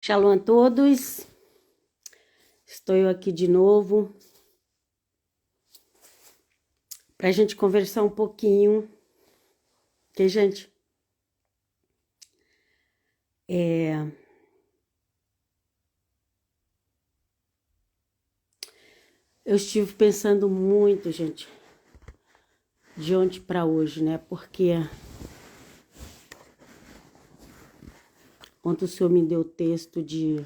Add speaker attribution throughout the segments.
Speaker 1: Shalom a todos, estou eu aqui de novo para a gente conversar um pouquinho, ok, gente? Eu estive pensando muito, gente, de ontem para hoje, né? Porque ontem o Senhor me deu o texto de...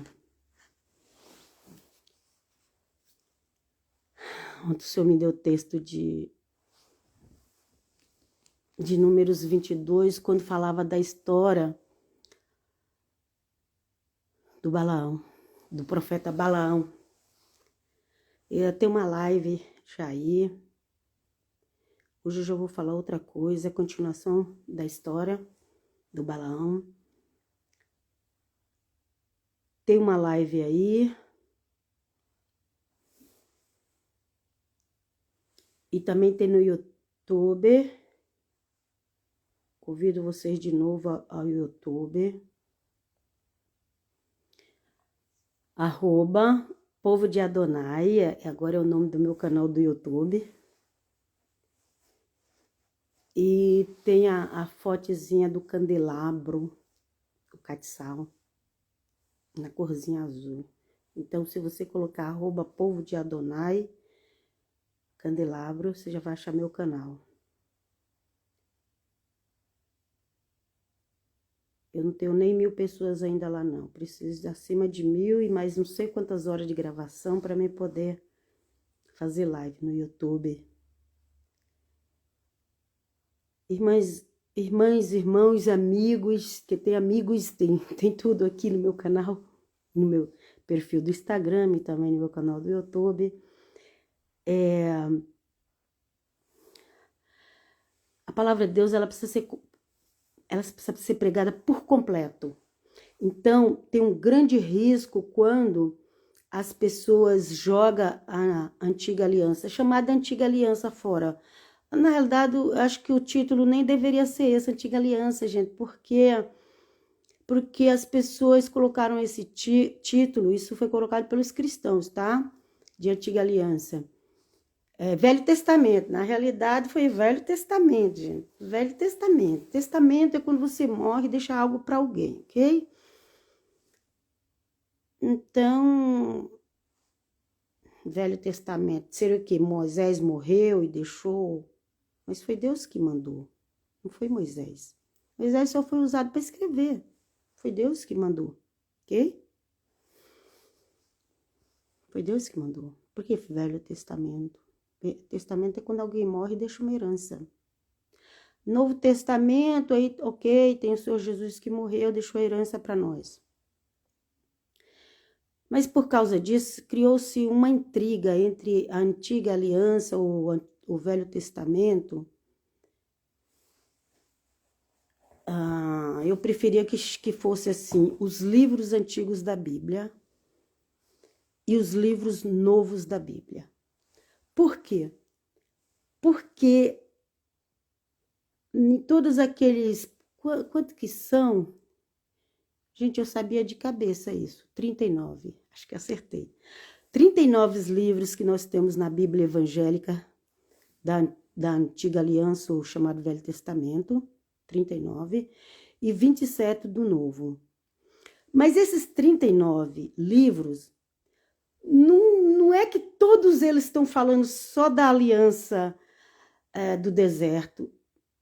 Speaker 1: de Números 22, quando falava da história do Balaão, do profeta Balaão. Ia ter uma live já aí. Hoje eu já vou falar outra coisa, a continuação da história do Balaão. Tem uma live aí. E também tem no YouTube. Convido vocês de novo ao YouTube. @Povo de Adonai, agora é o nome do meu canal do YouTube. E tem a fotezinha do candelabro, o catiçal, na corzinha azul. Então, se você colocar @Povo de Adonai, candelabro, você já vai achar meu canal. Eu não tenho nem 1000 pessoas ainda lá, não. Preciso de acima de 1000 e mais não sei quantas horas de gravação para mim poder fazer live no YouTube. Irmãos, amigos, que tem amigos, tem tudo aqui no meu canal, no meu perfil do Instagram e também no meu canal do YouTube. A palavra de Deus, ela precisa ser pregada por completo. Então, tem um grande risco quando as pessoas jogam a antiga aliança, chamada antiga aliança, fora. Na realidade, eu acho que o título nem deveria ser esse, antiga aliança, gente, porque as pessoas colocaram esse título, isso foi colocado pelos cristãos, tá? De antiga aliança. Velho Testamento, na realidade foi Velho Testamento, gente. Velho Testamento. Testamento é quando você morre e deixa algo para alguém, ok? Então, Velho Testamento, seria o quê? Moisés morreu e deixou, mas foi Deus que mandou, não foi Moisés. Moisés só foi usado para escrever, foi Deus que mandou, ok? Foi Deus que mandou. Por que Velho Testamento? Testamento é quando alguém morre e deixa uma herança. Novo Testamento, aí, ok, tem o Senhor Jesus que morreu, deixou a herança para nós. Mas por causa disso, criou-se uma intriga entre a antiga aliança, o Velho Testamento. Eu preferia que fosse assim, os livros antigos da Bíblia e os livros novos da Bíblia. Por quê? Porque em todos aqueles... Quanto que são? Gente, eu sabia de cabeça isso. 39, acho que acertei. 39 livros que nós temos na Bíblia evangélica da Antiga Aliança, ou chamado Velho Testamento, 39, e 27 do Novo. Mas esses 39 livros, não é que todos eles estão falando só da aliança do deserto.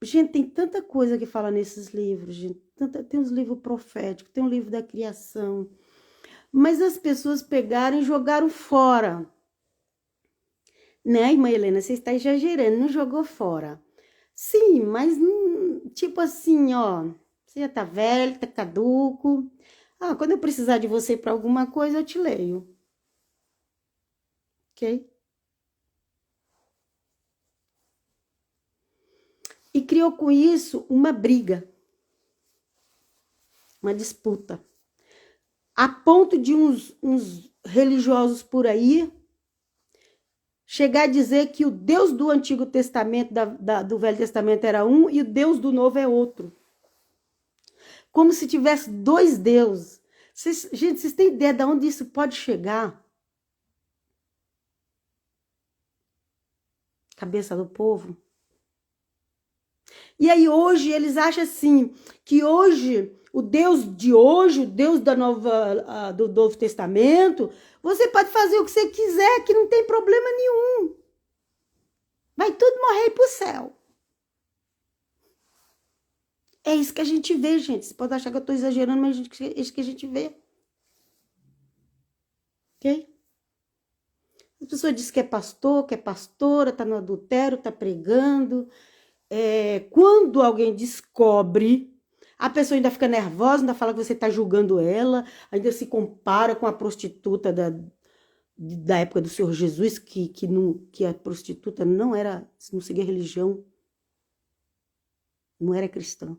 Speaker 1: Gente, tem tanta coisa que fala nesses livros, gente. Tem uns livros proféticos, tem um livro da criação. Mas as pessoas pegaram e jogaram fora. Né, irmã Helena, você está exagerando, não jogou fora. Sim, mas tipo assim, ó, você já tá velho, tá caduco. Quando eu precisar de você para alguma coisa, eu te leio. Ok? E criou com isso uma briga, uma disputa, a ponto de uns religiosos por aí chegar a dizer que o Deus do Antigo Testamento, do Velho Testamento era um e o Deus do Novo é outro. Como se tivesse dois deuses. Gente, vocês têm ideia de onde isso pode chegar? Cabeça do povo. E aí hoje eles acham assim, que hoje, o Deus de hoje, o Deus do Novo Testamento, você pode fazer o que você quiser, que não tem problema nenhum. Vai tudo morrer pro céu. É isso que a gente vê, gente. Você pode achar que eu estou exagerando, mas é isso que a gente vê. Ok? As pessoas dizem que é pastor, que é pastora, tá no adultério, tá pregando. Quando alguém descobre, a pessoa ainda fica nervosa, ainda fala que você tá julgando ela, ainda se compara com a prostituta da época do Senhor Jesus, que a prostituta não seguia religião, não era cristã.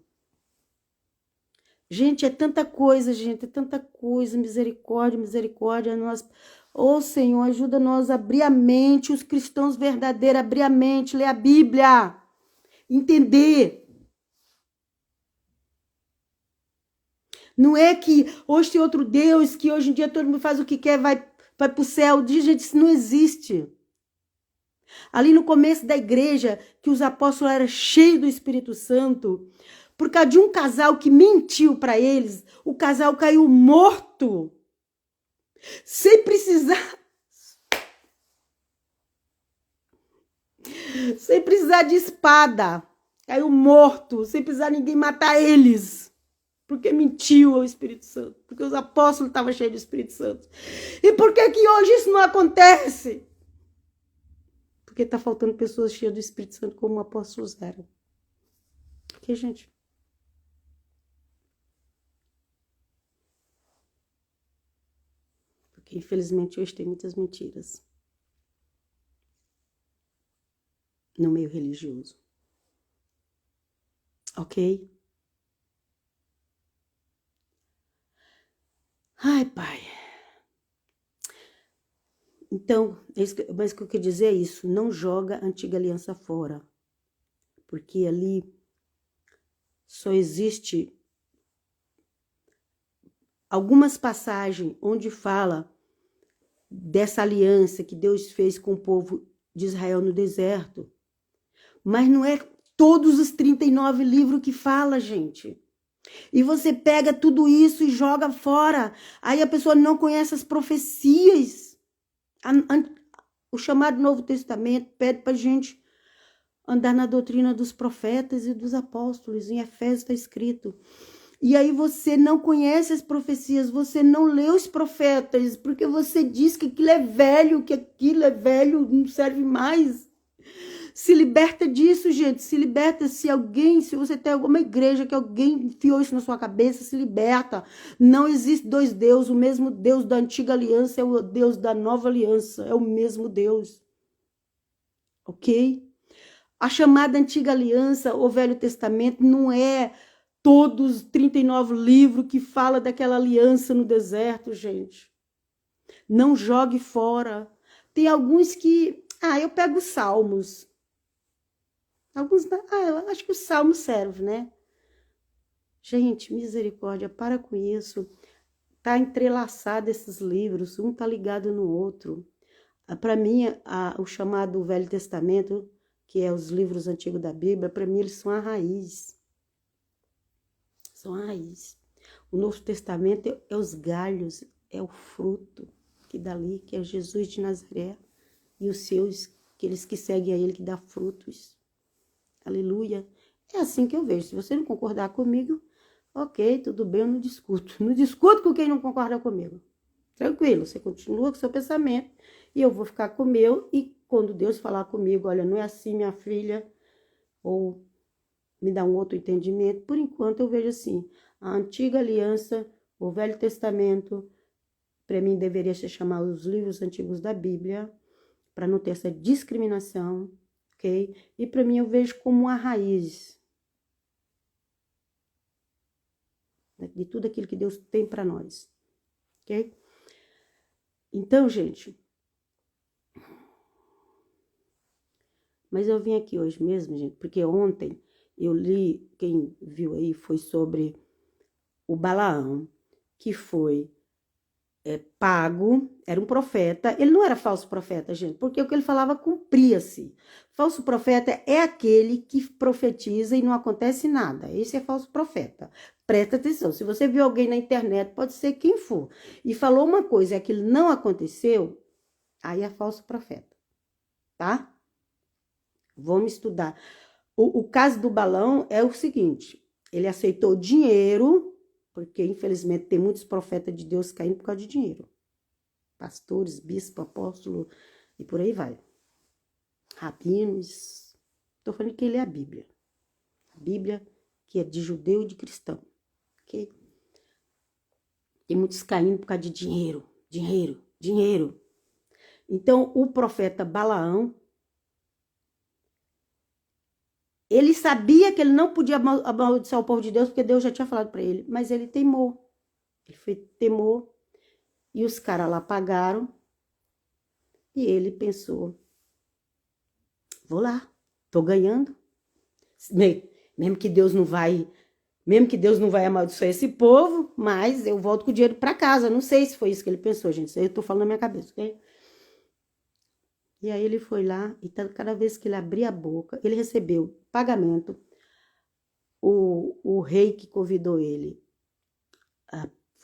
Speaker 1: Gente, é tanta coisa, gente, é tanta coisa, misericórdia, misericórdia. Senhor, ajuda nós a abrir a mente, os cristãos verdadeiros, abrir a mente, ler a Bíblia, entender. Não é que hoje tem outro Deus, que hoje em dia todo mundo faz o que quer, vai para o céu. Gente, isso não existe. Ali no começo da igreja, que os apóstolos eram cheios do Espírito Santo, por causa de um casal que mentiu para eles, o casal caiu morto, sem precisar de espada, caiu morto, sem precisar ninguém matar eles, porque mentiu ao Espírito Santo, porque os apóstolos estavam cheios do Espírito Santo. E por que hoje isso não acontece? Porque está faltando pessoas cheias do Espírito Santo como apóstolos eram. Ok, gente? Porque infelizmente hoje tem muitas mentiras no meio religioso. Ok? Ai, Pai. Então, mas o que eu quero dizer é isso, não joga a antiga aliança fora, porque ali só existe algumas passagens onde fala dessa aliança que Deus fez com o povo de Israel no deserto, mas não é todos os 39 livros que fala, gente. E você pega tudo isso e joga fora, aí a pessoa não conhece as profecias. O chamado Novo Testamento pede para a gente andar na doutrina dos profetas e dos apóstolos. Em Efésios está escrito. E aí você não conhece as profecias, você não lê os profetas, porque você diz que aquilo é velho, não serve mais. Se liberta disso, gente. Se liberta. Se você tem alguma igreja que alguém enfiou isso na sua cabeça, se liberta. Não existe dois deuses. O mesmo Deus da antiga aliança é o Deus da nova aliança. É o mesmo Deus. Ok? A chamada antiga aliança, o Velho Testamento, não é todos os 39 livros que fala daquela aliança no deserto, gente. Não jogue fora. Tem alguns que... eu pego os Salmos. Alguns, eu acho que o Salmo serve, né? Gente, misericórdia, para com isso. Tá entrelaçado esses livros, um tá ligado no outro. Para mim, o chamado Velho Testamento, que é os livros antigos da Bíblia, para mim eles são a raiz. São a raiz. O Novo Testamento é os galhos, é o fruto que dali, que é Jesus de Nazaré e os seus, aqueles que seguem a ele, que dá frutos. Aleluia. É assim que eu vejo. Se você não concordar comigo, ok, tudo bem, eu não discuto. Não discuto com quem não concorda comigo. Tranquilo, você continua com o seu pensamento e eu vou ficar com o meu. E quando Deus falar comigo, olha, não é assim, minha filha, ou me dá um outro entendimento, por enquanto eu vejo assim, a antiga aliança, o Velho Testamento, para mim deveria se chamar os livros antigos da Bíblia, para não ter essa discriminação. Okay? E para mim eu vejo como uma raiz de tudo aquilo que Deus tem para nós. Ok? Então, gente, mas eu vim aqui hoje mesmo, gente, porque ontem eu li, quem viu aí, foi sobre o Balaão, que foi pago, era um profeta. Ele não era falso profeta, gente, porque o que ele falava cumpria-se. Falso profeta é aquele que profetiza e não acontece nada. Esse é falso profeta. Presta atenção, se você viu alguém na internet, pode ser quem for, e falou uma coisa e aquilo não aconteceu, aí é falso profeta, tá? Vamos estudar. O caso do Balaão é o seguinte, ele aceitou dinheiro, porque infelizmente tem muitos profetas de Deus caindo por causa de dinheiro. Pastores, bispo, apóstolo e por aí vai. Rabinos. Estou falando que ele é a Bíblia. A Bíblia que é de judeu e de cristão. Ok? Tem muitos caindo por causa de dinheiro. Dinheiro, dinheiro. Então, o profeta Balaão, ele sabia que ele não podia amaldiçoar o povo de Deus, porque Deus já tinha falado para ele, mas ele teimou. Ele teimou, e os caras lá pagaram, e ele pensou, vou lá, tô ganhando. Mesmo que Deus não vai amaldiçoar esse povo, mas eu volto com o dinheiro para casa. Não sei se foi isso que ele pensou, gente. Isso aí eu tô falando na minha cabeça, ok? E aí ele foi lá, e cada vez que ele abria a boca, ele recebeu pagamento. O rei que convidou ele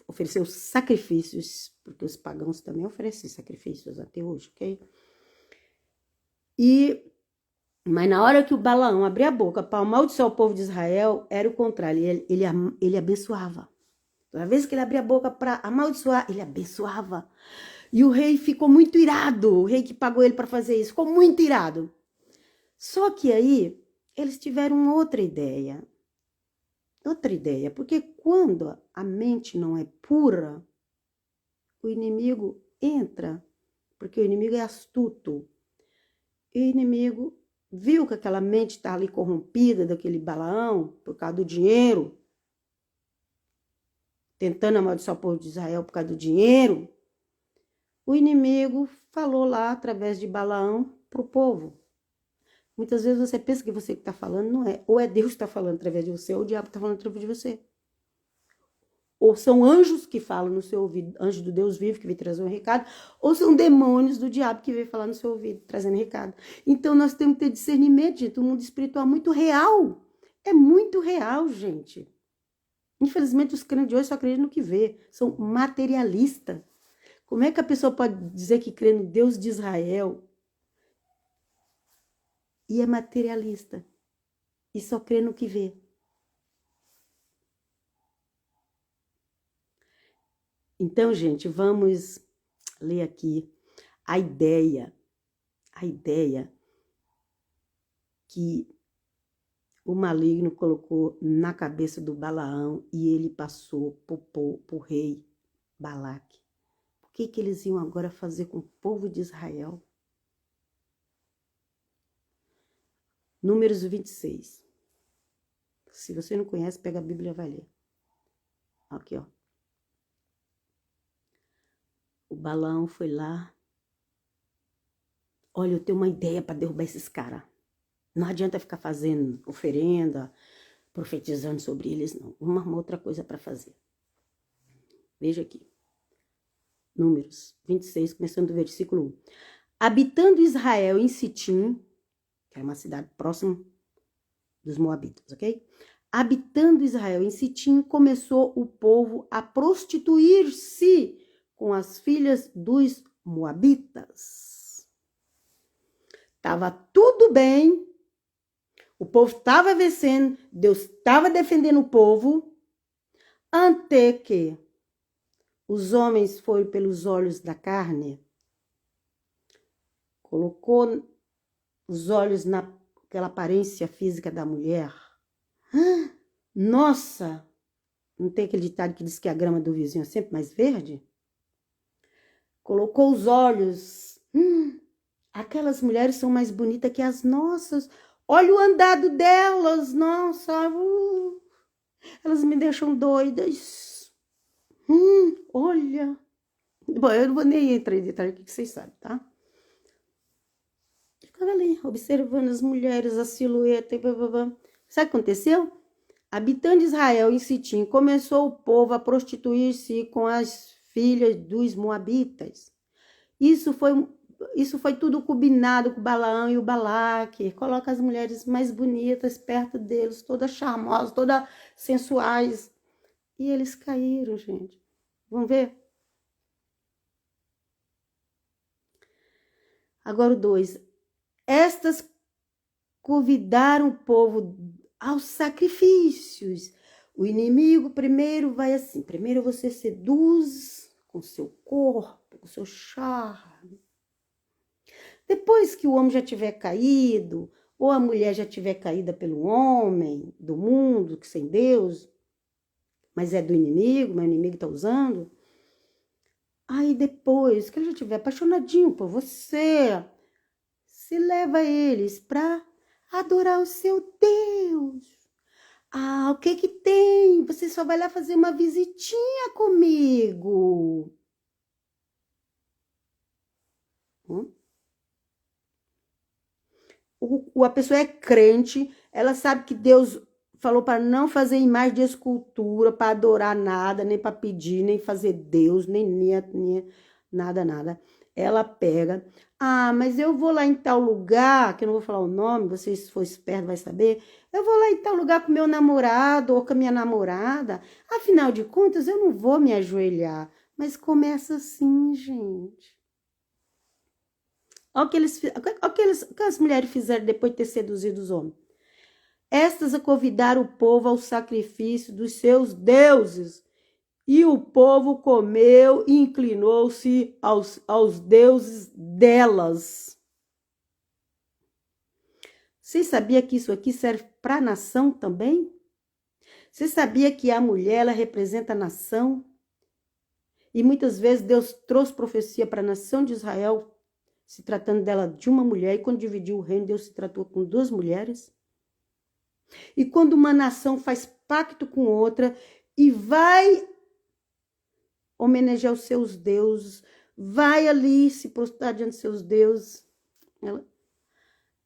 Speaker 1: ofereceu sacrifícios, porque os pagãos também oferecem sacrifícios até hoje, ok? Mas na hora que o Balaão abria a boca para amaldiçoar o povo de Israel, era o contrário, ele abençoava. Toda vez que ele abria a boca para amaldiçoar, ele abençoava. E o rei ficou muito irado, o rei que pagou ele para fazer isso, ficou muito irado. Só que aí, eles tiveram outra ideia, porque quando a mente não é pura, o inimigo entra, porque o inimigo é astuto. E o inimigo viu que aquela mente está ali corrompida daquele Balaão, por causa do dinheiro, tentando amaldiçoar o povo de Israel por causa do dinheiro. O inimigo falou lá, através de Balaão, para o povo. Muitas vezes você pensa que você que está falando não é. Ou é Deus que está falando através de você, ou o diabo está falando através de você. Ou são anjos que falam no seu ouvido, anjo do Deus vivo que vem trazer um recado, ou são demônios do diabo que vem falar no seu ouvido, trazendo recado. Então nós temos que ter discernimento, gente. O mundo espiritual é muito real. É muito real, gente. Infelizmente, os crentes de hoje só acreditam no que vê. São materialistas. Como é que a pessoa pode dizer que crê no Deus de Israel e é materialista? E só crê no que vê? Então, gente, vamos ler aqui a ideia que o maligno colocou na cabeça do Balaão e ele passou para o rei Balaque. O que eles iam agora fazer com o povo de Israel? Números 26. Se você não conhece, pega a Bíblia e vai ler. Aqui, ó. O Balaão foi lá. Olha, eu tenho uma ideia para derrubar esses caras. Não adianta ficar fazendo oferenda, profetizando sobre eles, não. Uma outra coisa para fazer. Veja aqui. Números 26, começando do versículo 1. Habitando Israel em Sitim, que era uma cidade próxima dos Moabitas, ok? Habitando Israel em Sitim, começou o povo a prostituir-se com as filhas dos Moabitas. Tava tudo bem, o povo estava vencendo, Deus estava defendendo o povo, até que os homens foram pelos olhos da carne, colocou os olhos naquela aparência física da mulher. Nossa! Não tem aquele ditado que diz que a grama do vizinho é sempre mais verde? Colocou os olhos. Aquelas mulheres são mais bonitas que as nossas. Olha o andado delas, nossa. Elas me deixam doidas. Olha. Bom, eu não vou nem entrar em detalhe, o que vocês sabem, tá? Eu ficava ali, observando as mulheres, a silhueta e blá. Sabe o que aconteceu? Habitando Israel em Sitim, começou o povo a prostituir-se com as filhas dos moabitas. Isso foi tudo combinado com Balaão e o Balaque. Coloca as mulheres mais bonitas perto deles, todas charmosas, todas sensuais. E eles caíram, gente. Vamos ver? Agora o 2. Estas convidaram o povo aos sacrifícios. O inimigo primeiro vai assim. Primeiro você seduz com seu corpo, com seu charme. Depois que o homem já tiver caído, ou a mulher já tiver caída pelo homem, do mundo, que sem Deus, mas é do inimigo, mas o inimigo está usando. Aí depois que ele já estiver apaixonadinho por você, se leva eles para adorar o seu Deus. Ah, o que que tem? Você só vai lá fazer uma visitinha comigo. A pessoa é crente, ela sabe que Deus falou para não fazer imagem de escultura, para adorar nada, nem para pedir, nem fazer Deus, nem nada. Ela pega, mas eu vou lá em tal lugar, que eu não vou falar o nome, você se for esperto vai saber, eu vou lá em tal lugar com meu namorado ou com a minha namorada, afinal de contas eu não vou me ajoelhar, mas começa assim, gente. Olha o que as mulheres fizeram depois de ter seduzido os homens. Estas a convidaram o povo ao sacrifício dos seus deuses. E o povo comeu e inclinou-se aos deuses delas. Você sabia que isso aqui serve para a nação também? Você sabia que a mulher ela representa a nação? E muitas vezes Deus trouxe profecia para a nação de Israel, se tratando dela de uma mulher, e quando dividiu o reino, Deus se tratou com 2 mulheres. E quando uma nação faz pacto com outra e vai homenagear os seus deuses, vai ali se prostrar diante dos seus deuses,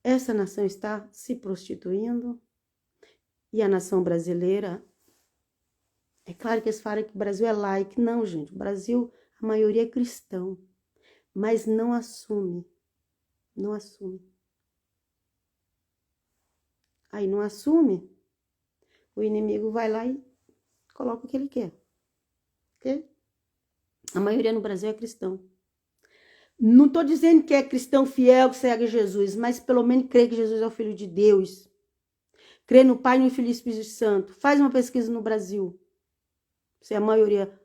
Speaker 1: essa nação está se prostituindo. E a nação brasileira, é claro que eles falam que o Brasil é laico. Não, gente, o Brasil, a maioria é cristão, mas não assume. Não assume. Aí não assume, o inimigo vai lá e coloca o que ele quer. Ok? A maioria no Brasil é cristão. Não estou dizendo que é cristão fiel, que segue Jesus, mas pelo menos crê que Jesus é o Filho de Deus. Crê no Pai, no Filho e no Espírito Santo. Faz uma pesquisa no Brasil. Isso é a maioria.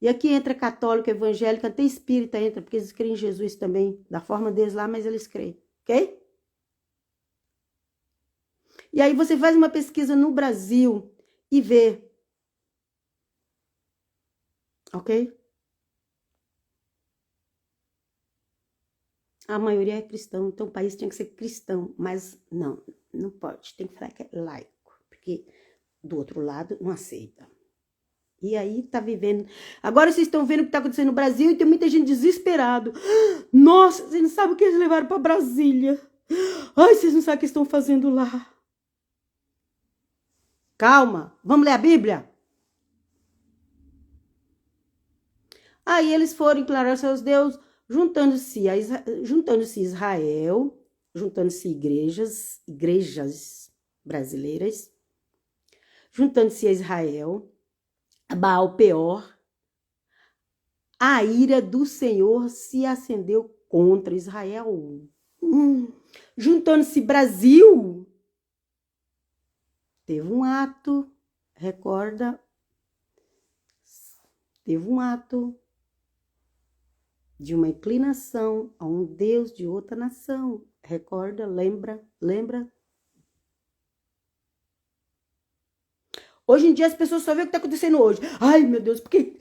Speaker 1: E aqui entra católico, evangélico, até espírita entra, porque eles creem em Jesus também, da forma deles lá, mas eles creem. Ok? E aí você faz uma pesquisa no Brasil e vê. Ok? A maioria é cristão, então o país tinha que ser cristão, mas não pode, tem que falar que é laico, porque do outro lado não aceita. E aí tá vivendo. Agora vocês estão vendo o que tá acontecendo no Brasil e tem muita gente desesperado. Nossa, vocês não sabem o que eles levaram para Brasília. Ai, vocês não sabem o que estão fazendo lá. Calma, vamos ler a Bíblia? Aí eles foram declarar seus deuses, juntando-se Israel, juntando-se igrejas brasileiras, juntando-se a Israel, a Baal Peor, a ira do Senhor se acendeu contra Israel. Juntando-se Brasil, teve um ato, recorda? Teve um ato de uma inclinação a um Deus de outra nação. Recorda? Lembra? Hoje em dia as pessoas só veem o que está acontecendo hoje. Ai, meu Deus, por quê?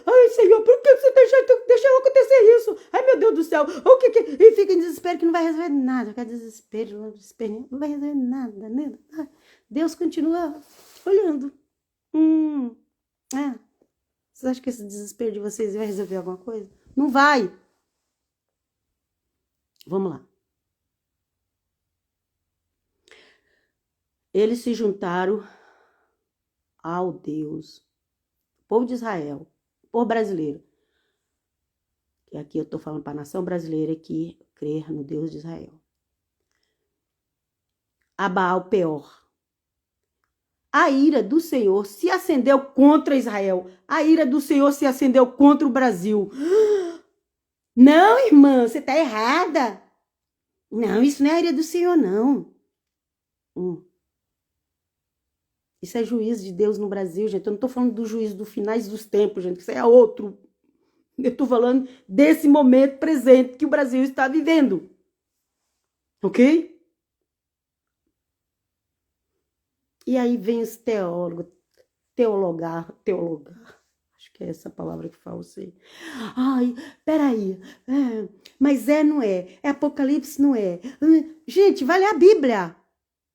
Speaker 1: Ai, Senhor, por que você deixou acontecer isso? Ai, meu Deus do céu, o que? E fica em desespero que não vai resolver nada. Fica desespero, não vai resolver nada, né? Deus continua olhando. Vocês acham que esse desespero de vocês vai resolver alguma coisa? Não vai. Vamos lá. Eles se juntaram ao Deus, o povo de Israel, por brasileiro. E aqui eu estou falando para a nação brasileira que crer no Deus de Israel. A Baal Peor. A ira do Senhor se acendeu contra Israel. A ira do Senhor se acendeu contra o Brasil. Não, irmã, você está errada. Não, isso não é a ira do Senhor, não. Isso é juízo de Deus no Brasil, gente. Eu não estou falando do juízo dos finais dos tempos, gente. Isso é outro. Eu estou falando desse momento presente que o Brasil está vivendo. Ok? E aí vem os teólogos, teologar, acho que é essa palavra que fala assim. Ai, peraí, mas não é, Apocalipse não é. Gente, vai ler a Bíblia.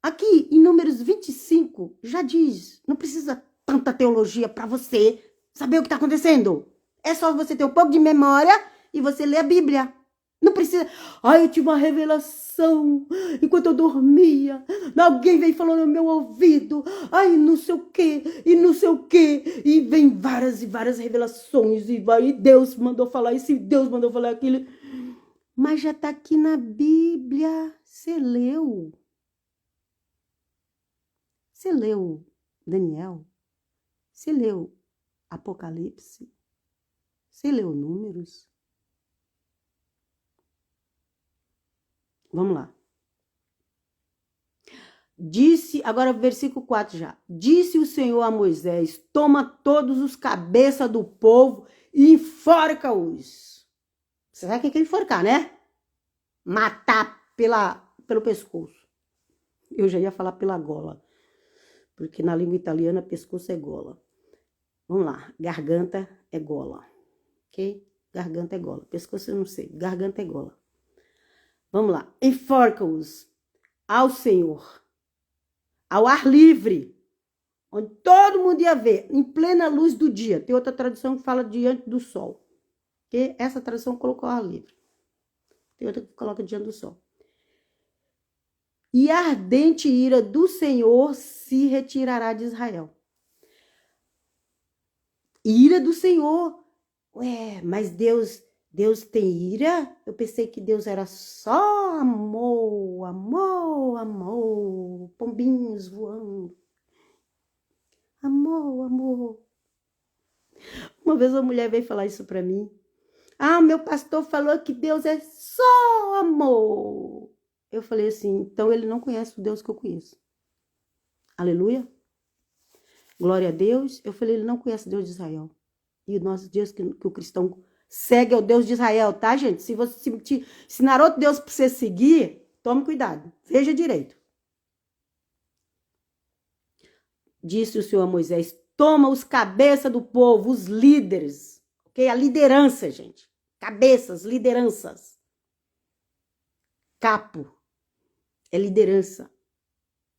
Speaker 1: Aqui, em Números 25, já diz, não precisa tanta teologia para você saber o que está acontecendo. É só você ter um pouco de memória e você ler a Bíblia. Não precisa. Ai, eu tive uma revelação enquanto eu dormia. Alguém veio falando no meu ouvido. Ai, não sei o quê, e não sei o quê. E vem várias e várias revelações. E Deus mandou falar isso, e Deus mandou falar aquilo. Mas já está aqui na Bíblia. Você leu? Você leu Daniel? Você leu Apocalipse? Você leu Números? Vamos lá. Disse, agora versículo 4 já. Disse o Senhor a Moisés: toma todos os cabeças do povo e enforca-os. Você sabe o que é enforcar, né? Matar pelo pescoço. Eu já ia falar pela gola, porque na língua italiana pescoço é gola. Vamos lá. Garganta é gola. Ok? Garganta é gola. Pescoço eu não sei. Garganta é gola. Vamos lá. Enforca-os ao Senhor, ao ar livre, onde todo mundo ia ver, em plena luz do dia. Tem outra tradução que fala diante do sol. Que essa tradução colocou ar livre. Tem outra que coloca diante do sol. E a ardente ira do Senhor se retirará de Israel. Ira do Senhor. Ué, mas Deus tem ira? Eu pensei que Deus era só amor, amor, amor, pombinhos voando. Amor, amor. Uma vez uma mulher veio falar isso para mim. Ah, meu pastor falou que Deus é só amor. Eu falei assim, então ele não conhece o Deus que eu conheço. Aleluia. Glória a Deus. Eu falei, ele não conhece o Deus de Israel. E o nosso Deus que o cristão segue é o Deus de Israel, tá, gente? Se você te ensinar outro Deus para você seguir, tome cuidado. Veja direito. Disse o Senhor a Moisés, toma os cabeças do povo, os líderes, ok? A liderança, gente. Cabeças, lideranças. Capo é liderança.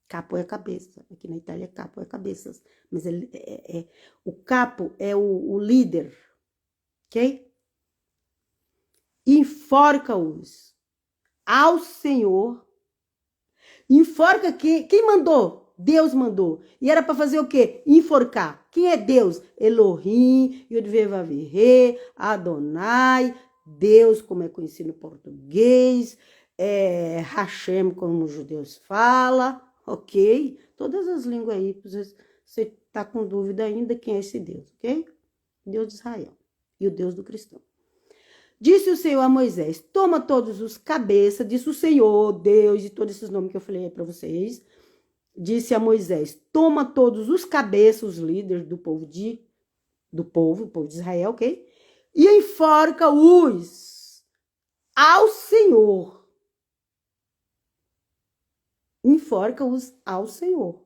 Speaker 1: Capo é cabeça. Aqui na Itália, capo é cabeças. Mas o capo é o líder, ok? Enforca-os ao Senhor. Enforca quem mandou? Deus mandou. E era para fazer o quê? Enforcar. Quem é Deus? Elohim, Yodvevavirê, Adonai, Deus, como é conhecido no português, Hashem, como os judeus falam, ok? Todas as línguas aí, você está com dúvida ainda quem é esse Deus, ok? Deus de Israel e o Deus do cristão. Disse o Senhor a Moisés, toma todos os cabeças, disse o Senhor, Deus, e todos esses nomes que eu falei aí para vocês. Disse a Moisés, toma todos os cabeças, os líderes do povo de Israel, ok? E enforca-os ao Senhor. Enforca-os ao Senhor.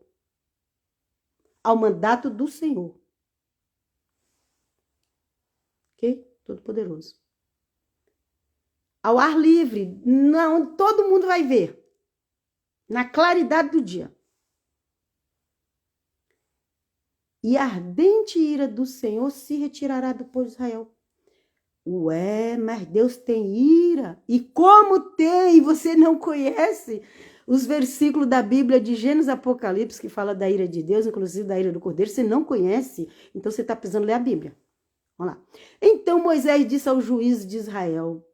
Speaker 1: Ao mandato do Senhor. Ok? Todo-Poderoso. Ao ar livre, onde todo mundo vai ver. Na claridade do dia. E a ardente ira do Senhor se retirará do povo de Israel. Ué, mas Deus tem ira. E como tem? Você não conhece os versículos da Bíblia de Gênesis e Apocalipse que fala da ira de Deus, inclusive da ira do Cordeiro. Você não conhece, então você está precisando ler a Bíblia. Vamos lá. Então Moisés disse aos juízes de Israel: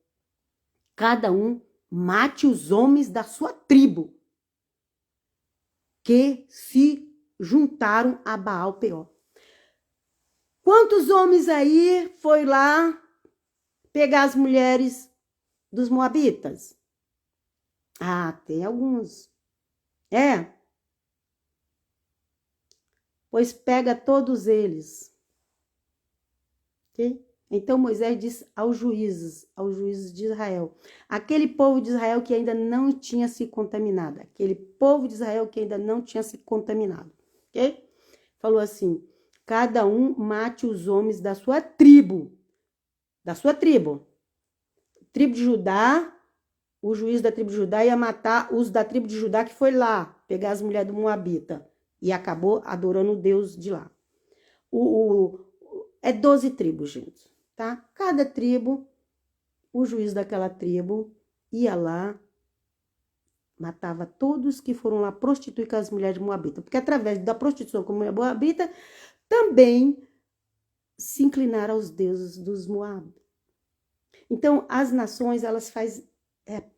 Speaker 1: cada um mate os homens da sua tribo que se juntaram a Baal-Peor. Quantos homens aí foi lá pegar as mulheres dos moabitas? Ah, tem alguns. Pois pega todos eles. Ok? Então Moisés disse aos juízes de Israel, aquele povo de Israel que ainda não tinha se contaminado, ok? Falou assim, cada um mate os homens da sua tribo, tribo de Judá, o juiz da tribo de Judá ia matar os da tribo de Judá que foi lá, pegar as mulheres do Moabita, e acabou adorando o Deus de lá. É 12 tribos, gente, tá? Cada tribo, o juiz daquela tribo ia lá, matava todos que foram lá prostituir com as mulheres de Moabita, porque através da prostituição com a mulher Moabita, também se inclinaram aos deuses dos Moab. Então, as nações, elas fazem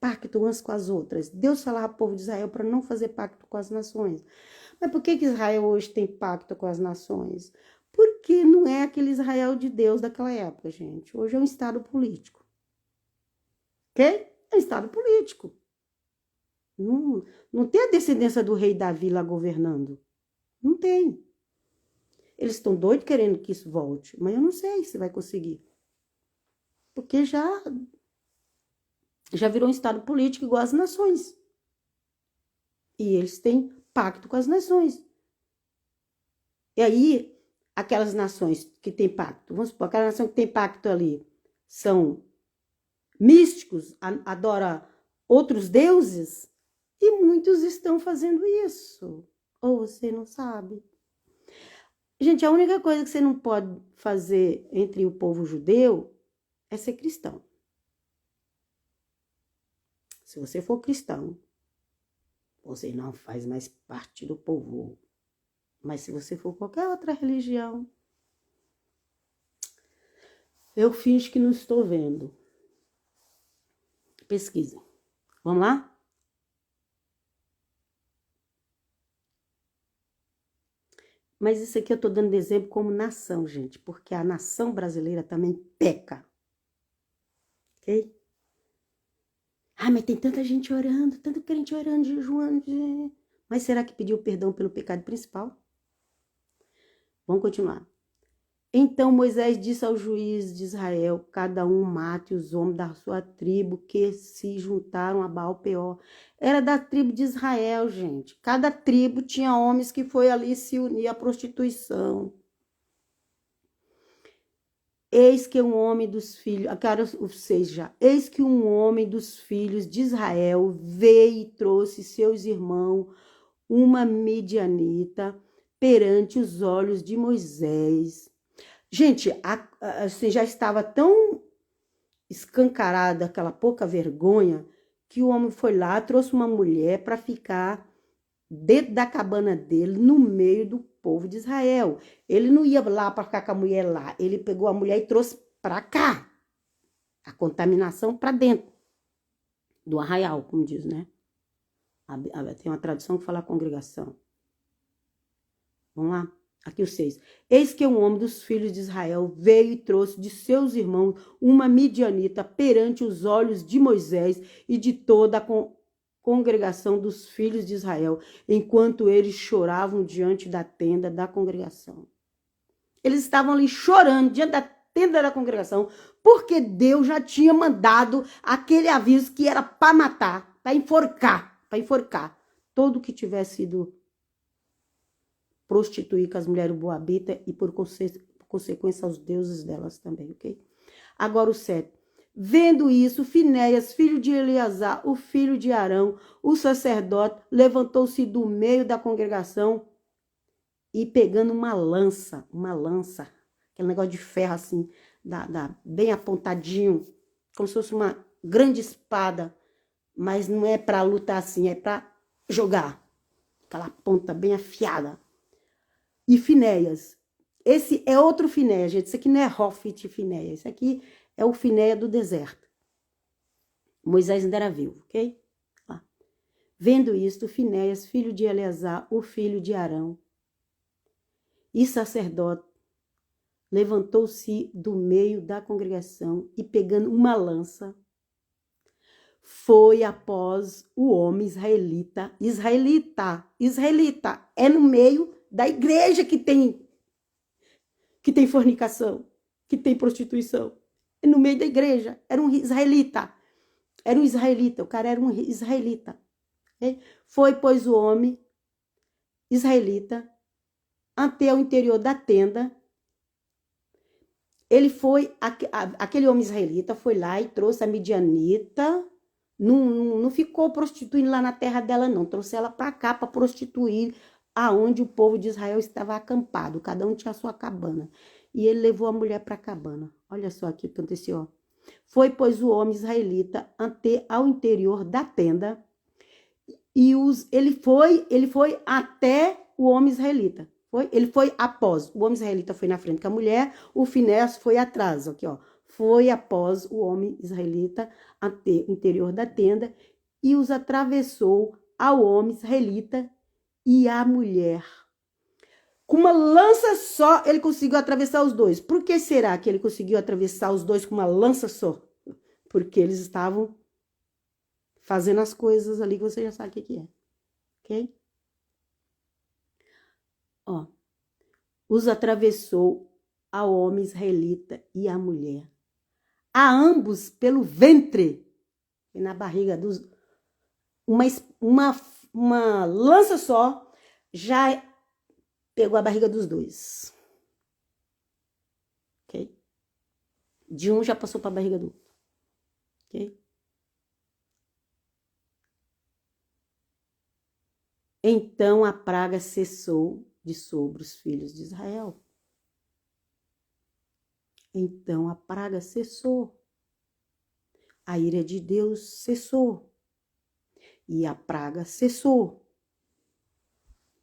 Speaker 1: pacto umas com as outras. Deus falava ao povo de Israel para não fazer pacto com as nações. Mas por que Israel hoje tem pacto com as nações? Porque não é aquele Israel de Deus daquela época, gente. Hoje é um estado político. Ok? É um estado político. Não tem a descendência do rei Davi lá governando. Não tem. Eles estão doidos querendo que isso volte, mas eu não sei se vai conseguir. Porque já virou um estado político igual as nações. E eles têm pacto com as nações. E aí, aquelas nações que têm pacto, vamos supor, aquela nação que tem pacto ali, são místicos, adora outros deuses, e muitos estão fazendo isso. Ou você não sabe? Gente, a única coisa que você não pode fazer entre o povo judeu é ser cristão. Se você for cristão, você não faz mais parte do povo. Mas se você for qualquer outra religião, eu finjo que não estou vendo. Pesquisem. Vamos lá? Mas isso aqui eu estou dando de exemplo como nação, gente, porque a nação brasileira também peca. Ok? Ah, mas tem tanta gente orando, tanto crente orando, jejuando. Mas será que pediu perdão pelo pecado principal? Vamos continuar. Então Moisés disse aos juízes de Israel, cada um mate os homens da sua tribo que se juntaram a Baal-Peor. Era da tribo de Israel, gente. Cada tribo tinha homens que foi ali se unir à prostituição. Eis que um homem dos filhos, eis que um homem dos filhos de Israel veio e trouxe seus irmãos uma midianita perante os olhos de Moisés. Gente, assim, já estava tão escancarada aquela pouca vergonha que o homem foi lá, trouxe uma mulher para ficar dentro da cabana dele, no meio do povo de Israel. Ele não ia lá para ficar com a mulher lá, ele pegou a mulher e trouxe para cá. A contaminação para dentro do arraial, como diz, né? Tem uma tradução que fala congregação. Vamos lá? Aqui o 6. Eis que um homem dos filhos de Israel veio e trouxe de seus irmãos uma midianita perante os olhos de Moisés e de toda a congregação dos filhos de Israel, enquanto eles choravam diante da tenda da congregação. Eles estavam ali chorando diante da tenda da congregação, porque Deus já tinha mandado aquele aviso que era para matar, para enforcar todo que tivesse sido prostituir com as mulheres moabitas e por consequência aos deuses delas também, ok? Agora o 7. Vendo isso, Finéias, filho de Eleazar, o filho de Arão, o sacerdote, levantou-se do meio da congregação e pegando uma lança, aquele negócio de ferro assim, bem apontadinho, como se fosse uma grande espada, mas não é para lutar assim, é para jogar, aquela ponta bem afiada. E Finéias, esse é outro Finéia, gente. Isso aqui não é Hofit Finéia. Isso aqui é o Finéia do deserto. Moisés ainda era vivo, ok? Lá. Vendo isto, Finéias, filho de Eleazar, o filho de Arão, e sacerdote, levantou-se do meio da congregação e, pegando uma lança, foi após o homem israelita. Israelita é no meio da igreja que tem fornicação, que tem prostituição. É no meio da igreja. Era um israelita. O cara era um israelita. Okay? Foi, pois, o homem israelita até o interior da tenda. Ele foi, aquele homem israelita foi lá e trouxe a midianita. Não ficou prostituindo lá na terra dela, não. Trouxe ela para cá para prostituir aonde o povo de Israel estava acampado. Cada um tinha a sua cabana. E ele levou a mulher para a cabana. Olha só aqui o que aconteceu. Foi, pois, o homem israelita até ao interior da tenda. E ele foi até o homem israelita. Ele foi após. O homem israelita foi na frente com a mulher. O Finéias foi atrás. Aqui, ó. Foi após o homem israelita até o interior da tenda e os atravessou ao homem israelita e à mulher. Com uma lança só, ele conseguiu atravessar os dois. Por que será que ele conseguiu atravessar os dois com uma lança só? Porque eles estavam fazendo as coisas ali que você já sabe o que é. Ok? Ó. Os atravessou ao homem israelita e à mulher. A ambos pelo ventre e na barriga dos... Uma lança só já pegou a barriga dos dois. Ok? De um já passou para a barriga do outro. Ok? Então a praga cessou de sobre os filhos de Israel. Então a praga cessou. A ira de Deus cessou. E a praga cessou.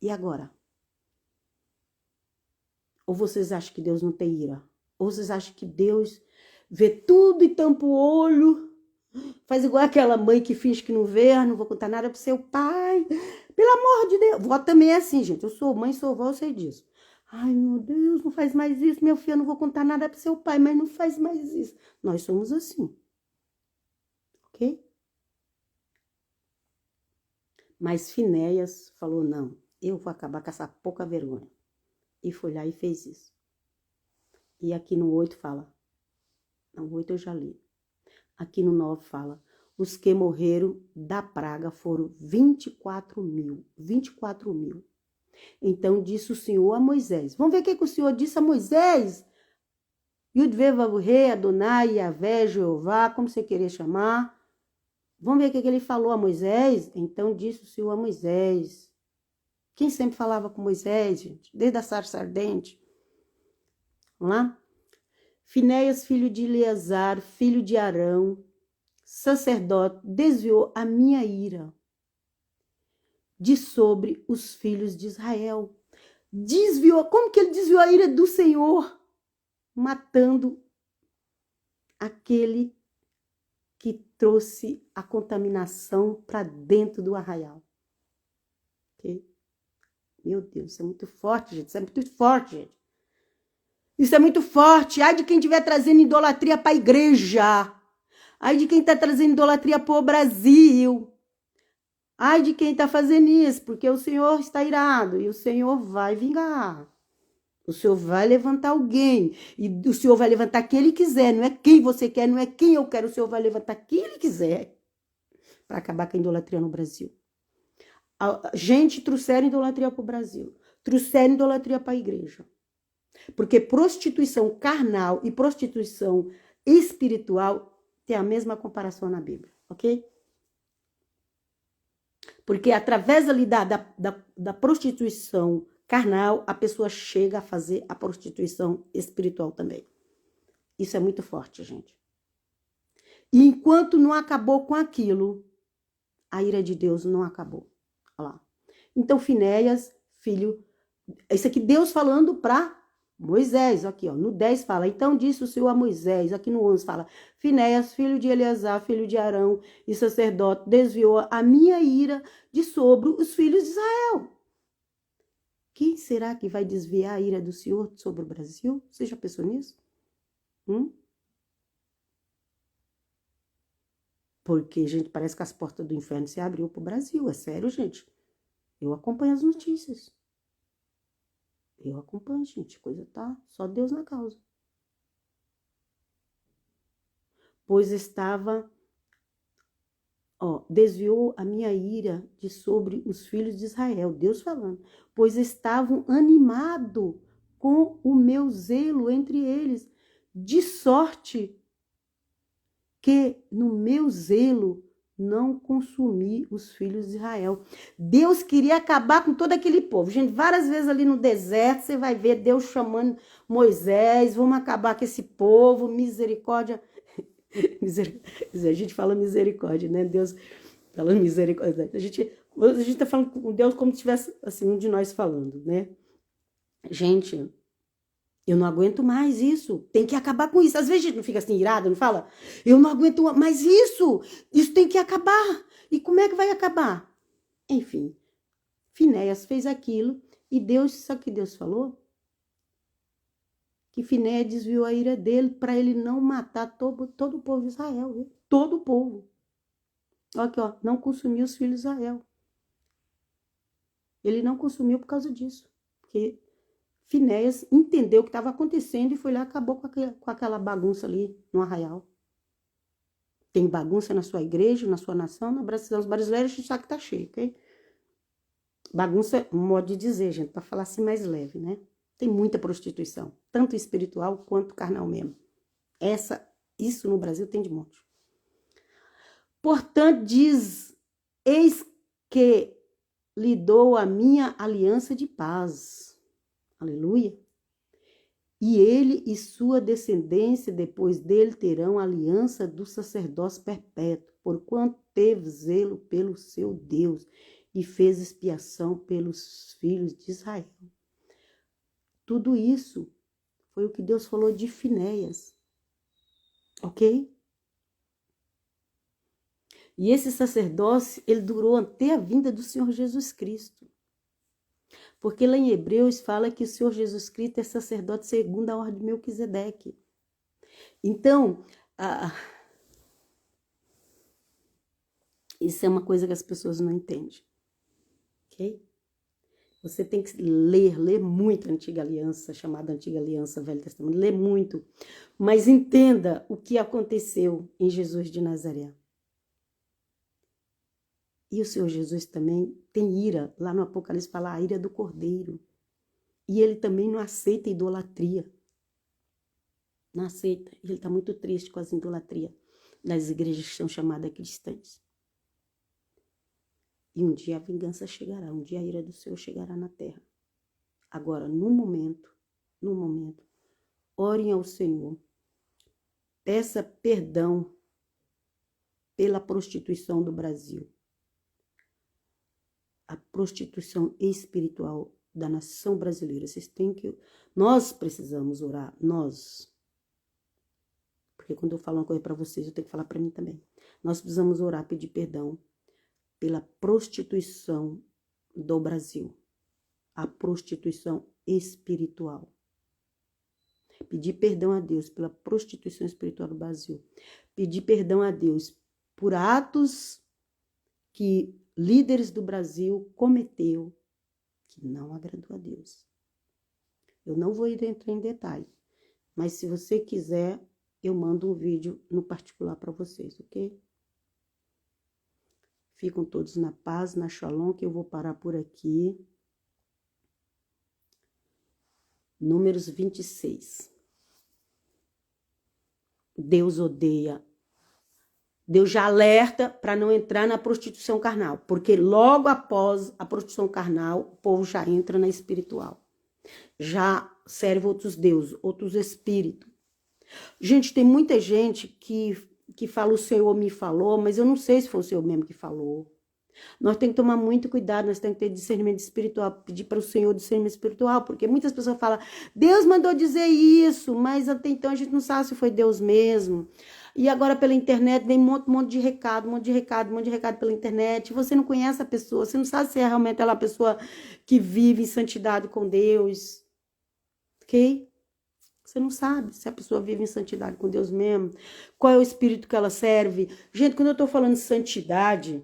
Speaker 1: E agora? Ou vocês acham que Deus não tem ira? Ou vocês acham que Deus vê tudo e tampa o olho? Faz igual aquela mãe que finge que não vê, não vou contar nada pro seu pai. Pelo amor de Deus. Vó também é assim, gente. Eu sou mãe, sou vó, eu sei disso. Ai, meu Deus, não faz mais isso, meu filho, eu não vou contar nada pro seu pai, mas não faz mais isso. Nós somos assim. Ok? Mas Finéias falou, não, eu vou acabar com essa pouca vergonha. E foi lá e fez isso. E aqui no 8 fala, no 8 eu já li. Aqui no 9 fala, os que morreram da praga foram 24 mil. 24 mil. Então disse o Senhor a Moisés. Vamos ver o que o Senhor disse a Moisés. Yudvevavurrei, Adonai, Yahvé, Jeová, como você querer chamar. Vamos ver o que ele falou a Moisés? Então disse o Senhor a Moisés. Quem sempre falava com Moisés, gente? Desde a sarça ardente. Vamos lá? Finéias, filho de Eleazar, filho de Arão, sacerdote, desviou a minha ira de sobre os filhos de Israel. Desviou. Como que ele desviou a ira do Senhor? Matando aquele que trouxe a contaminação para dentro do arraial. Ok? Meu Deus, isso é muito forte, gente. Isso é muito forte, gente. Isso é muito forte. Ai de quem estiver trazendo idolatria para a igreja. Ai de quem está trazendo idolatria para o Brasil. Ai de quem está fazendo isso, porque o Senhor está irado e o Senhor vai vingar. O Senhor vai levantar alguém e o Senhor vai levantar quem Ele quiser. Não é quem você quer, não é quem eu quero. O Senhor vai levantar quem Ele quiser para acabar com a idolatria no Brasil. Gente, trouxeram idolatria para o Brasil. Trouxeram idolatria para a igreja. Porque prostituição carnal e prostituição espiritual tem a mesma comparação na Bíblia, ok? Porque através ali da prostituição carnal, a pessoa chega a fazer a prostituição espiritual também. Isso é muito forte, gente. E enquanto não acabou com aquilo, a ira de Deus não acabou. Olha lá. Então, Finéias, filho... Isso aqui Deus falando para Moisés, aqui, ó, no 10 fala, então disse o Senhor a Moisés, aqui no 11 fala, Finéias, filho de Eleazar, filho de Arão e sacerdote, desviou a minha ira de sobre os filhos de Israel. Quem será que vai desviar a ira do Senhor sobre o Brasil? Você já pensou nisso? Porque, gente, parece que as portas do inferno se abriu pro Brasil, é sério, gente. Eu acompanho as notícias. Eu acompanho, gente, coisa tá só Deus na causa. Pois estava, desviou a minha ira de sobre os filhos de Israel, Deus falando, pois estavam animados com o meu zelo entre eles, de sorte que no meu zelo não consumi os filhos de Israel. Deus queria acabar com todo aquele povo. Gente, várias vezes ali no deserto, você vai ver Deus chamando Moisés, vamos acabar com esse povo, misericórdia. A gente fala misericórdia, né? Deus falando misericórdia. A gente tá falando com Deus como se tivesse, assim, um de nós falando, né? Gente, eu não aguento mais isso. Tem que acabar com isso. Às vezes a gente não fica assim irada, não fala? Eu não aguento mais isso. Isso tem que acabar. E como é que vai acabar? Enfim, Finéias fez aquilo e Deus, sabe o que Deus falou? Que Finéias desviou a ira dele para ele não matar todo o povo de Israel. Viu? Todo o povo. Aqui, ó, não consumiu os filhos de Israel. Ele não consumiu por causa disso. Porque Finéias entendeu o que estava acontecendo e foi lá e acabou com aquela bagunça ali no arraial. Tem bagunça na sua igreja, na sua nação, na Brasil. Os brasileiros a gente sabe que tá cheio, ok? Bagunça é um modo de dizer, gente, para falar assim mais leve, né? Tem muita prostituição, tanto espiritual quanto carnal mesmo. Isso no Brasil tem de monte. Portanto, diz, eis que lhe dou a minha aliança de paz. Aleluia. E ele e sua descendência depois dele terão a aliança do sacerdócio perpétuo, porquanto teve zelo pelo seu Deus e fez expiação pelos filhos de Israel. Tudo isso foi o que Deus falou de Finéias, ok? E esse sacerdócio, ele durou até a vinda do Senhor Jesus Cristo. Porque lá em Hebreus fala que o Senhor Jesus Cristo é sacerdote segundo a ordem de Melquisedeque. Então, isso é uma coisa que as pessoas não entendem. Ok? Você tem que ler muito a Antiga Aliança, chamada Antiga Aliança, Velho Testamento, ler muito. Mas entenda o que aconteceu em Jesus de Nazaré. E o Senhor Jesus também tem ira. Lá no Apocalipse fala a ira do Cordeiro. E ele também não aceita idolatria. Não aceita. Ele está muito triste com as idolatrias das igrejas que são chamadas cristãs. E um dia a vingança chegará. Um dia a ira do Senhor chegará na terra. Agora, no momento, orem ao Senhor. Peça perdão pela prostituição do Brasil. A prostituição espiritual da nação brasileira. Nós precisamos orar, nós. Porque quando eu falo uma coisa para vocês, eu tenho que falar para mim também. Nós precisamos orar, pedir perdão pela prostituição do Brasil. A prostituição espiritual. Pedir perdão a Deus pela prostituição espiritual do Brasil. Pedir perdão a Deus por atos que líderes do Brasil cometeu que não agradou a Deus. Eu não vou entrar em detalhe, mas se você quiser, eu mando um vídeo no particular para vocês, ok? Ficam todos na paz, na Shalom, que eu vou parar por aqui. Números 26. Deus odeia. Deus já alerta para não entrar na prostituição carnal, porque logo após a prostituição carnal, o povo já entra na espiritual. Já serve outros deuses, outros espíritos. Gente, tem muita gente que fala o Senhor me falou, mas eu não sei se foi o Senhor mesmo que falou. Nós temos que tomar muito cuidado, nós temos que ter discernimento espiritual, pedir para o Senhor discernimento espiritual, porque muitas pessoas falam, Deus mandou dizer isso, mas até então a gente não sabe se foi Deus mesmo. E agora pela internet vem um monte de recado, um monte de recado pela internet. Você não conhece a pessoa, você não sabe se é realmente ela a pessoa que vive em santidade com Deus, ok? Você não sabe se a pessoa vive em santidade com Deus mesmo, qual é o espírito que ela serve. Gente, quando eu estou falando de santidade,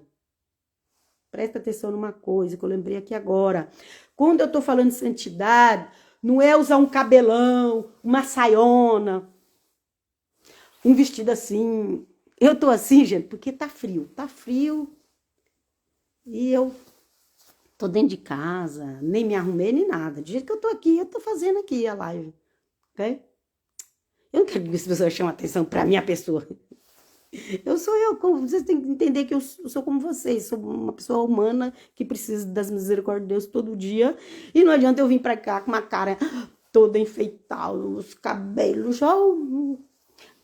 Speaker 1: presta atenção numa coisa que eu lembrei aqui agora. Quando eu estou falando de santidade, não é usar um cabelão, uma saiona, um vestido assim. Eu tô assim, gente, porque tá frio. Tá frio e eu tô dentro de casa, nem me arrumei, nem nada. Do jeito que eu tô aqui, eu tô fazendo aqui a live, ok? Eu não quero que as pessoas chamem atenção pra minha pessoa. Eu sou eu, vocês têm que entender que eu sou como vocês, sou uma pessoa humana que precisa das misericórdias de Deus todo dia. E não adianta eu vir pra cá com uma cara toda enfeitada, os cabelos,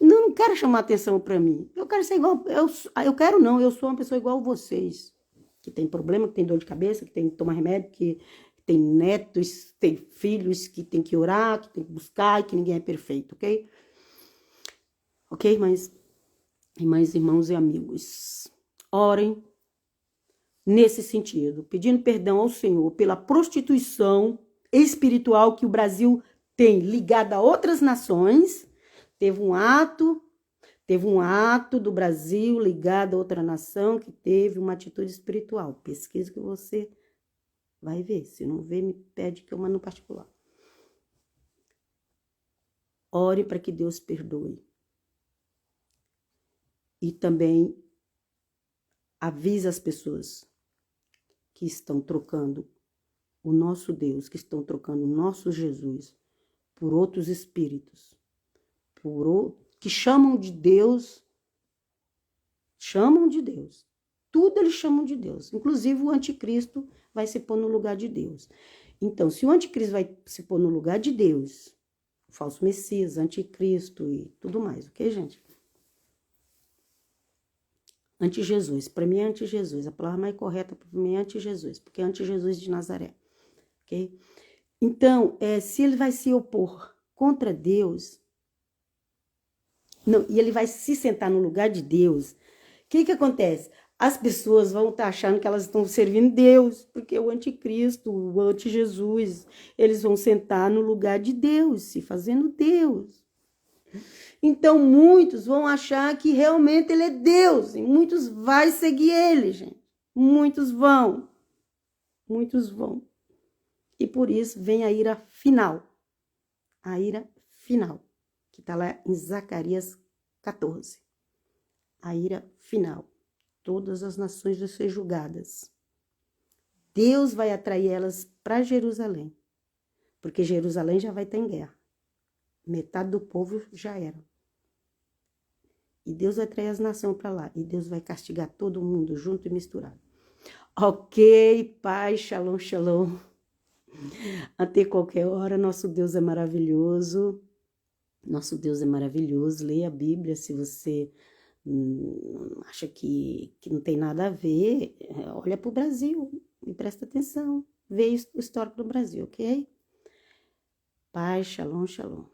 Speaker 1: não quero chamar atenção pra mim. Eu quero ser igual, eu quero não, eu sou uma pessoa igual a vocês, que tem problema, que tem dor de cabeça, que tem que tomar remédio, que tem netos, tem filhos, que tem que orar, que tem que buscar, e que ninguém é perfeito, ok? Ok, mas... Irmãs, irmãos e amigos, orem nesse sentido, pedindo perdão ao Senhor pela prostituição espiritual que o Brasil tem ligada a outras nações. Teve um ato do Brasil ligado a outra nação que teve uma atitude espiritual. Pesquisa que você vai ver. Se não ver, me pede que eu mando no particular. Ore para que Deus perdoe. E também avisa as pessoas que estão trocando o nosso Deus, que estão trocando o nosso Jesus por outros espíritos, que chamam de Deus. Tudo eles chamam de Deus. Inclusive o anticristo vai se pôr no lugar de Deus. Então, se o anticristo vai se pôr no lugar de Deus, o falso Messias, anticristo e tudo mais, ok, gente? Anti-Jesus, para mim é anti-Jesus, a palavra mais correta para mim é anti-Jesus, porque é anti-Jesus de Nazaré, ok? Então, se ele vai se opor contra Deus, não, e ele vai se sentar no lugar de Deus, o que acontece? As pessoas vão estar achando que elas estão servindo Deus, porque o anticristo, o anti-Jesus, eles vão sentar no lugar de Deus, se fazendo Deus. Então, muitos vão achar que realmente ele é Deus. E muitos vão seguir ele, gente. Muitos vão. E por isso vem a ira final. A ira final. Que está lá em Zacarias 14. A ira final. Todas as nações vão ser julgadas. Deus vai atrair elas para Jerusalém. Porque Jerusalém já vai estar em guerra. Metade do povo já era. E Deus vai trazer as nações para lá. E Deus vai castigar todo mundo junto e misturado. Ok, Pai, shalom, shalom. Até qualquer hora, nosso Deus é maravilhoso. Nosso Deus é maravilhoso. Leia a Bíblia se você acha que não tem nada a ver. Olha para o Brasil e presta atenção. Vê o histórico do Brasil, ok? Pai, shalom, shalom.